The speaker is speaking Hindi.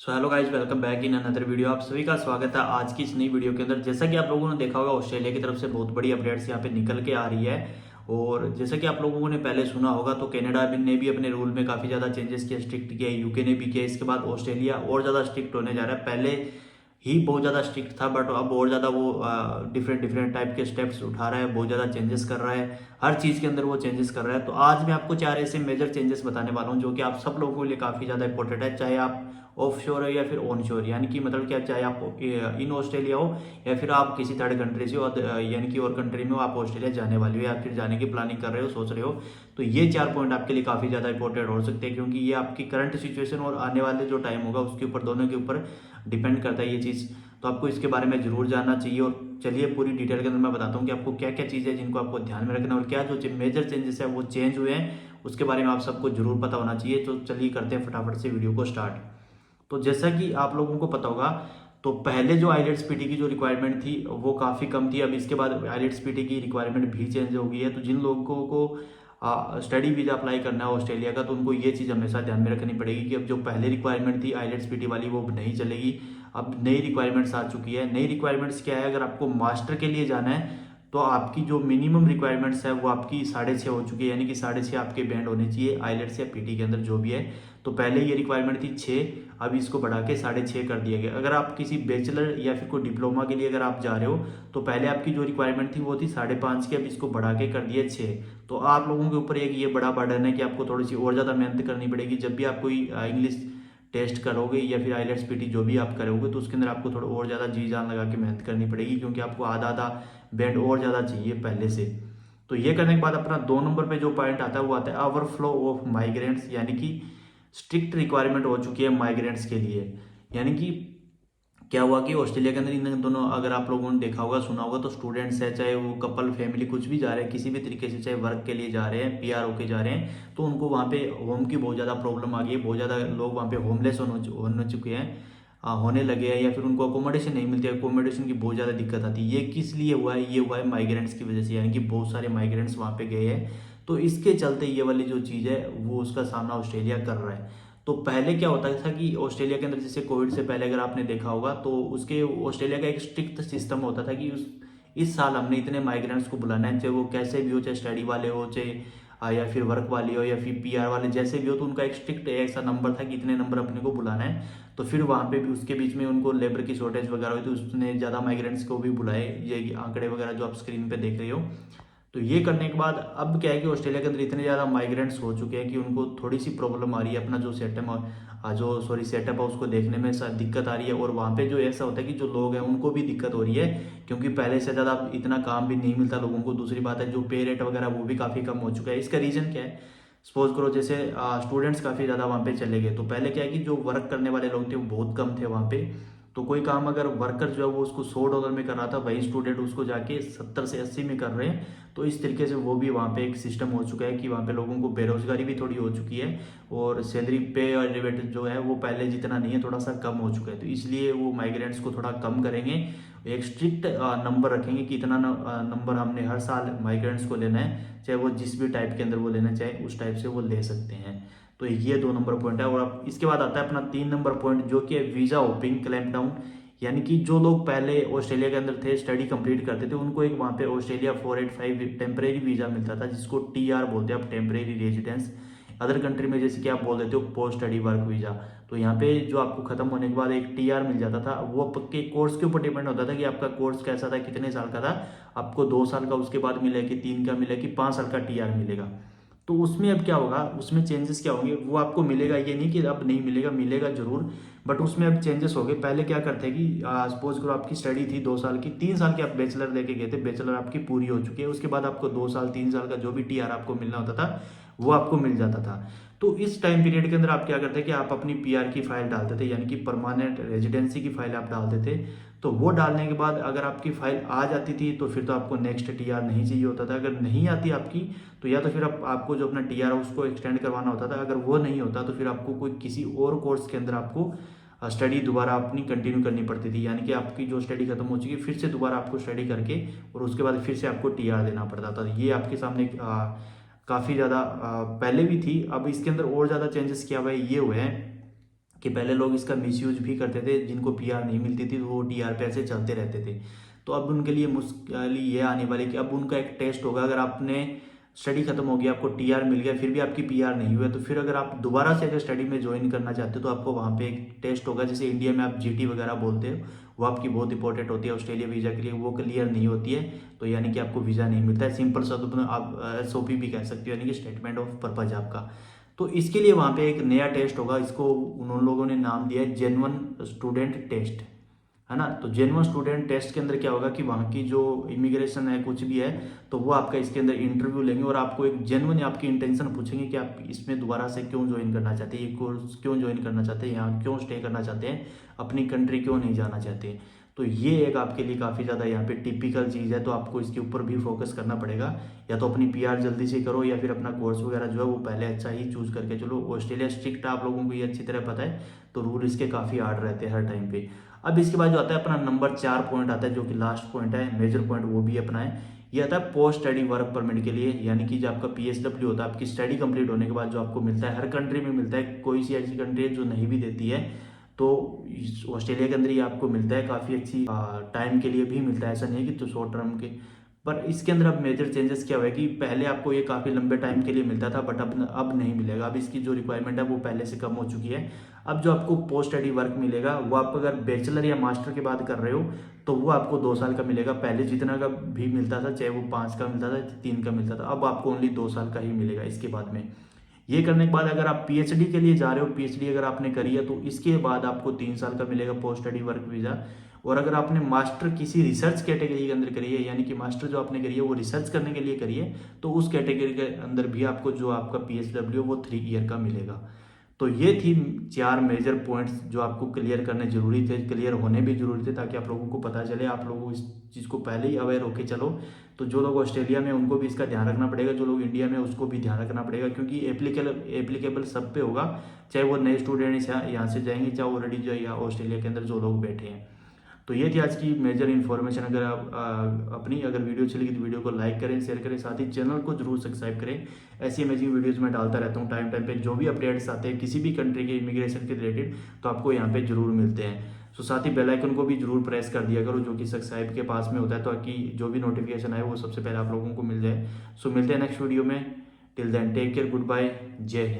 So hello guys, welcome back in another video. आप सभी का स्वागत है आज की इस नई वीडियो के अंदर। जैसा कि आप लोगों ने देखा होगा, ऑस्ट्रेलिया की तरफ से बहुत बड़ी अपडेट्स यहाँ पे निकल के आ रही है। और जैसा कि आप लोगों ने पहले सुना होगा, तो कनाडा ने भी अपने रूल में काफ़ी ज़्यादा चेंजेस किया, स्ट्रिक्ट किया, यूके ने भी किया। इसके बाद ऑस्ट्रेलिया और ज़्यादा स्ट्रिक्ट होने जा रहा है। पहले ही बहुत ज़्यादा स्ट्रिक्ट था, बट अब और ज़्यादा वो डिफरेंट डिफरेंट टाइप के स्टेप्स उठा रहा है, बहुत ज़्यादा चेंजेस कर रहा है। हर चीज़ के अंदर वो चेंजेस कर रहा है। तो आज मैं आपको 4 ऐसे मेजर चेंजेस बताने वाला हूँ जो कि आप सब लोगों के लिए काफ़ी ज़्यादा इंपॉर्टेंट है, चाहे आप ऑफ शोर है या फिर ऑन शोर। यानी कि मतलब क्या, चाहे आप इन ऑस्ट्रेलिया हो या फिर आप किसी थर्ड कंट्री से हो, यानी कि और कंट्री में हो, आप ऑस्ट्रेलिया जाने वाले हो या फिर जाने की प्लानिंग कर रहे हो, सोच रहे हो, तो ये 4 पॉइंट आपके लिए काफ़ी ज़्यादा इंपॉर्टेंट हो सकते हैं, क्योंकि ये आपकी करंट सिचुएशन और आने वाले जो टाइम होगा उसके ऊपर, दोनों के ऊपर डिपेंड करता है ये चीज़। तो आपको इसके बारे में जरूर जानना चाहिए। और चलिए पूरी डिटेल के अंदर मैं बताता हूँ कि आपको क्या क्या चीज़ें हैं जिनको आपको ध्यान में रखना है, और क्या जो मेजर चेंजेस है वो चेंज हुए हैं उसके बारे में आप सबको जरूर पता होना चाहिए। तो चलिए करते हैं फटाफट से वीडियो को स्टार्ट। तो जैसा कि आप लोगों को पता होगा, तो पहले जो आईलेट्स पीटी की जो रिक्वायरमेंट थी वो काफ़ी कम थी। अब इसके बाद आईलेट्स पीटी की रिक्वायरमेंट भी चेंज हो गई है। तो जिन लोगों को स्टडी वीज़ा अप्लाई करना है ऑस्ट्रेलिया का, तो उनको ये चीज़ हमेशा ध्यान में रखनी पड़ेगी कि अब जो पहले रिक्वायरमेंट थी आईलेट्स पीटी वाली वो नहीं चलेगी। अब नई रिक्वायरमेंट्स आ चुकी है। नई रिक्वायरमेंट्स क्या है, अगर आपको मास्टर के लिए जाना है तो आपकी जो मिनिमम रिक्वायरमेंट्स है वो आपकी 6.5 हो चुकी है, यानी कि 6.5 आपके बैंड होने चाहिए आईलेट्स या पीटी के अंदर जो भी है। तो पहले ये रिक्वायरमेंट थी 6, अब इसको बढ़ा के 6.5 कर दिया गया। अगर आप किसी बैचलर या फिर कोई डिप्लोमा के लिए अगर आप जा रहे हो, तो पहले आपकी जो रिक्वायरमेंट थी वो थी 5.5 की, अब इसको बढ़ा के कर दिया 6। तो आप लोगों के ऊपर एक ये बड़ा बर्डन है कि आपको थोड़ी सी और ज़्यादा मेहनत करनी पड़ेगी। जब भी आप कोई इंग्लिश टेस्ट करोगे या फिर आईलेट्स पीटी जो भी आप करोगे, तो उसके अंदर आपको थोड़ा और ज़्यादा जी जान लगा के मेहनत करनी पड़ेगी, क्योंकि आपको आधा आधा बैंड और ज़्यादा चाहिए पहले से। तो ये करने के बाद अपना 2 नंबर पे जो पॉइंट आता है वो आता है ओवरफ्लो ऑफ माइग्रेंट्स, यानी कि स्ट्रिक्ट रिक्वायरमेंट हो चुकी है माइग्रेंट्स के लिए। यानी कि क्या हुआ कि ऑस्ट्रेलिया के अंदर इन दोनों, अगर आप लोगों ने देखा होगा सुना होगा, तो स्टूडेंट्स है, चाहे वो कपल फैमिली कुछ भी जा रहे हैं किसी भी तरीके से, चाहे वर्क के लिए जा रहे हैं, पीआर होके जा रहे हैं, तो उनको वहाँ पे होम की बहुत ज़्यादा प्रॉब्लम आ गई है। बहुत ज़्यादा लोग वहाँ पे होमलेस होने चुके हैं, होने लगे हैं, या फिर उनको अकोमोडेशन नहीं मिलती है, अकोमोडेशन की बहुत ज़्यादा दिक्कत आती है। ये किस लिए हुआ है? ये हुआ है माइग्रेंट्स की वजह से, यानी कि बहुत सारे माइग्रेंट्स वहाँ पे गए हैं। तो इसके चलते ये वाली जो चीज़ है वो उसका सामना ऑस्ट्रेलिया कर रहा है। तो पहले क्या होता था कि ऑस्ट्रेलिया के अंदर, जैसे कोविड से पहले अगर आपने देखा होगा, तो उसके ऑस्ट्रेलिया का एक स्ट्रिक्ट सिस्टम होता था कि इस साल हमने इतने माइग्रेंट्स को बुलाना है, चाहे वो कैसे भी हो, चाहे स्टडी वाले हो, चाहे या फिर वर्क वाले हो, या फिर पीआर वाले, जैसे भी हो। तो उनका एक स्ट्रिक्ट ऐसा नंबर था कि इतने नंबर अपने को बुलाना है। तो फिर वहाँ पे भी उसके बीच में उनको लेबर की शॉर्टेज वगैरह हुई, तो उसने ज़्यादा माइग्रेंट्स को भी बुलाए। ये आंकड़े वगैरह जो आप स्क्रीन पे देख रहे हो, तो ये करने के बाद अब क्या है कि ऑस्ट्रेलिया के अंदर इतने ज़्यादा माइग्रेंट्स हो चुके हैं कि उनको थोड़ी सी प्रॉब्लम आ रही है, अपना जो सेटअप है उसको देखने में दिक्कत आ रही है। और वहाँ पे जो ऐसा होता है कि जो लोग हैं उनको भी दिक्कत हो रही है, क्योंकि पहले से ज़्यादा अब इतना काम भी नहीं मिलता लोगों को। दूसरी बात है, जो पे रेट वगैरह वो भी काफ़ी कम हो चुका है। इसका रीज़न क्या है? सपोज करो जैसे स्टूडेंट्स काफ़ी ज़्यादा वहाँ पे चले गए, तो पहले क्या है कि जो वर्क करने वाले लोग थे वो बहुत कम थे वहाँ पे। तो कोई काम अगर वर्कर जो है वो उसको $100 में कर रहा था, वही स्टूडेंट उसको जाके 70 से 80 में कर रहे हैं। तो इस तरीके से वो भी वहाँ पे एक सिस्टम हो चुका है कि वहाँ पे लोगों को बेरोजगारी भी थोड़ी हो चुकी है, और सैलरी पे और रेट जो है वो पहले जितना नहीं है, थोड़ा सा कम हो चुका है। तो इसलिए वो माइग्रेंट्स को थोड़ा कम करेंगे, एक स्ट्रिक्ट नंबर रखेंगे कि इतना नंबर हमने हर साल माइग्रेंट्स को लेना है, चाहे वो जिस भी टाइप के अंदर वो लेना चाहे उस टाइप से वो ले सकते हैं। तो ये 2 नंबर पॉइंट है। और अब इसके बाद आता है अपना 3 नंबर पॉइंट, जो कि है वीज़ा होपिंग क्लैंप डाउन। यानी कि जो लोग पहले ऑस्ट्रेलिया के अंदर थे, स्टडी कंप्लीट करते थे, उनको एक वहाँ पे ऑस्ट्रेलिया 485 टेम्परेरी वीज़ा मिलता था, जिसको टीआर बोलते हैं, आप टेम्परेरी रेजिडेंस। अदर कंट्री में जैसे कि आप बोल देते हो पोस्ट स्टडी वर्क वीज़ा। तो यहाँ पे जो आपको खत्म होने के बाद एक टीआर मिल जाता था, वो आपके कोर्स के ऊपर डिपेंड होता था कि आपका कोर्स कैसा था, कितने साल का था। आपको 2 साल का उसके बाद मिला, कि 3 का मिला, कि 5 साल का टीआर मिलेगा। तो उसमें अब क्या होगा, उसमें चेंजेस क्या होंगे, वो आपको मिलेगा, ये नहीं कि अब नहीं मिलेगा, मिलेगा जरूर, बट उसमें अब चेंजेस हो गए। पहले क्या करते हैं कि सपोज करो आपकी स्टडी थी 2 साल की, 3 साल की आप बैचलर लेके गए थे, बैचलर आपकी पूरी हो चुकी है, उसके बाद आपको 2 साल 3 साल का जो भी टीआर आपको मिलना होता था वो आपको मिल जाता था। तो इस टाइम पीरियड के अंदर आप क्या करते हैं कि आप अपनी पीआर की फाइल डालते थे, यानी कि परमानेंट रेजिडेंसी की फाइल आप डालते थे। तो वो डालने के बाद अगर आपकी फाइल आ जाती थी तो फिर तो आपको नेक्स्ट टीआर नहीं चाहिए होता था। अगर नहीं आती आपकी, तो या तो फिर आपको जो अपना टीआर है उसको एक्सटेंड करवाना होता था। अगर वो नहीं होता तो फिर आपको कोई किसी और कोर्स के अंदर आपको स्टडी दोबारा अपनी कंटिन्यू करनी पड़ती थी, यानी कि आपकी जो स्टडी खत्म हो चुकी है फिर से दोबारा आपको स्टडी करके, और उसके बाद फिर से आपको टीआर देना पड़ता था। ये आपके सामने काफ़ी ज़्यादा पहले भी थी, अब इसके अंदर और ज़्यादा चेंजेस किया हुआ है, ये हुए हैं कि पहले लोग इसका मिसयूज भी करते थे, जिनको पीआर नहीं मिलती थी तो वो टीआर पे ऐसे चलते रहते थे। तो अब उनके लिए मुश्किल ये आने वाली कि अब उनका एक टेस्ट होगा, अगर आपने स्टडी खत्म हो गया, आपको टीआर मिल गया, फिर भी आपकी पीआर नहीं हुआ, तो फिर अगर आप दोबारा से अगर स्टडी में ज्वाइन करना चाहते हो तो आपको वहाँ पे एक टेस्ट होगा, जैसे इंडिया में आप जीटी वगैरह बोलते हो, वो आपकी बहुत इंपॉर्टेंट होती है ऑस्ट्रेलिया वीज़ा के लिए, वो क्लियर नहीं होती है तो यानी कि आपको वीज़ा नहीं मिलता है। सिंपल शब्द में आप एसओपी भी कह सकते हो, यानी कि स्टेटमेंट ऑफ पर्पज आपका। तो इसके लिए वहाँ पे एक नया टेस्ट होगा, इसको उन लोगों ने नाम दिया है जेन्युइन स्टूडेंट टेस्ट, है ना। तो जेन्युइन स्टूडेंट टेस्ट के अंदर क्या होगा कि वहाँ की जो इमिग्रेशन है कुछ भी है तो वो आपका इसके अंदर इंटरव्यू लेंगे और आपको एक जेन्युइन आपकी इंटेंशन पूछेंगे कि आप इसमें दोबारा से क्यों ज्वाइन करना चाहते हैं, ये कोर्स क्यों ज्वाइन करना चाहते हैं, यहाँ क्यों स्टे करना चाहते हैं, अपनी कंट्री क्यों नहीं जाना चाहते। तो ये एक आपके लिए काफ़ी ज़्यादा यहाँ पे टिपिकल चीज़ है, तो आपको इसके ऊपर भी फोकस करना पड़ेगा। या तो अपनी पीआर जल्दी से करो या फिर अपना कोर्स वगैरह जो है वो पहले अच्छा ही चूज करके चलो। ऑस्ट्रेलिया स्ट्रिक्ट आप लोगों को ये अच्छी तरह पता है, तो रूल इसके काफ़ी हार्ड रहते हैं हर टाइम पे। अब इसके बाद जो आता है अपना नंबर 4 पॉइंट आता है, जो कि लास्ट पॉइंट है, मेजर पॉइंट वो भी अपना है। ये आता है पोस्ट स्टडी वर्क परमिट के लिए, यानी कि जो आपका पीएसडब्ल्यू होता है, आपकी स्टडी कंप्लीट होने के बाद जो आपको मिलता है, हर कंट्री में मिलता है, कोई सी ऐसी कंट्री है जो नहीं भी देती है, तो ऑस्ट्रेलिया के अंदर ये आपको मिलता है, काफ़ी अच्छी टाइम के लिए भी मिलता है, ऐसा नहीं है कि तो शॉर्ट टर्म के। पर इसके अंदर अब मेजर चेंजेस क्या हुआ है कि पहले आपको ये काफ़ी लंबे टाइम के लिए मिलता था, बट अब नहीं मिलेगा। अब इसकी जो रिक्वायरमेंट है वो पहले से कम हो चुकी है। अब जो आपको पोस्ट स्टडी वर्क मिलेगा वो आप अगर बैचलर या मास्टर के बाद कर रहे हो तो वो आपको 2 साल का मिलेगा। पहले जितना का भी मिलता था, चाहे वो 5 का मिलता था, 3 का मिलता था, अब आपको ओनली 2 साल का ही मिलेगा इसके बाद में। ये करने के बाद अगर आप पीएचडी के लिए जा रहे हो, पीएचडी अगर आपने करी है तो इसके बाद आपको 3 साल का मिलेगा पोस्ट स्टडी वर्क वीज़ा। और अगर आपने मास्टर किसी रिसर्च कैटेगरी के अंदर करी है, यानी कि मास्टर जो आपने करी है वो रिसर्च करने के लिए करी है, तो उस कैटेगरी के अंदर भी आपको जो आपका पीएचडब्ल्यू वो 3 ईयर का मिलेगा। तो ये थी 4 मेजर पॉइंट्स जो आपको क्लियर करने जरूरी थे, क्लियर होने भी जरूरी थे, ताकि आप लोगों को पता चले, आप लोगों इस चीज़ को पहले ही अवेयर होके चलो। तो जो लोग ऑस्ट्रेलिया में उनको भी इसका ध्यान रखना पड़ेगा, जो लोग इंडिया में उसको भी ध्यान रखना पड़ेगा, क्योंकि एप्लीकेबल सब पे होगा, चाहे वो नए स्टूडेंट्स यहाँ से जाएंगे, चाहे ऑलरेडी जो या ऑस्ट्रेलिया के अंदर जो लोग बैठे हैं। तो ये थी आज की मेजर इन्फॉर्मेशन। अगर आप अपनी अगर वीडियो अच्छी लगी तो वीडियो को लाइक करें, शेयर करें, साथ ही चैनल को जरूर सब्सक्राइब करें। ऐसी अमेजिंग वीडियोस मैं डालता रहता हूँ टाइम टाइम पे, जो भी अपडेट्स आते हैं किसी भी कंट्री के इमिग्रेशन के रिलेटेड तो आपको यहाँ पे जरूर मिलते हैं। तो साथ ही बेल आइकन को भी जरूर प्रेस कर दिया करो, जो कि सब्सक्राइब के पास में होता है, ताकि जो भी नोटिफिकेशन आए वो सबसे पहले आप लोगों को मिल जाए। सो मिलते हैं नेक्स्ट वीडियो में। Till then take care, good bye, जय हिंद।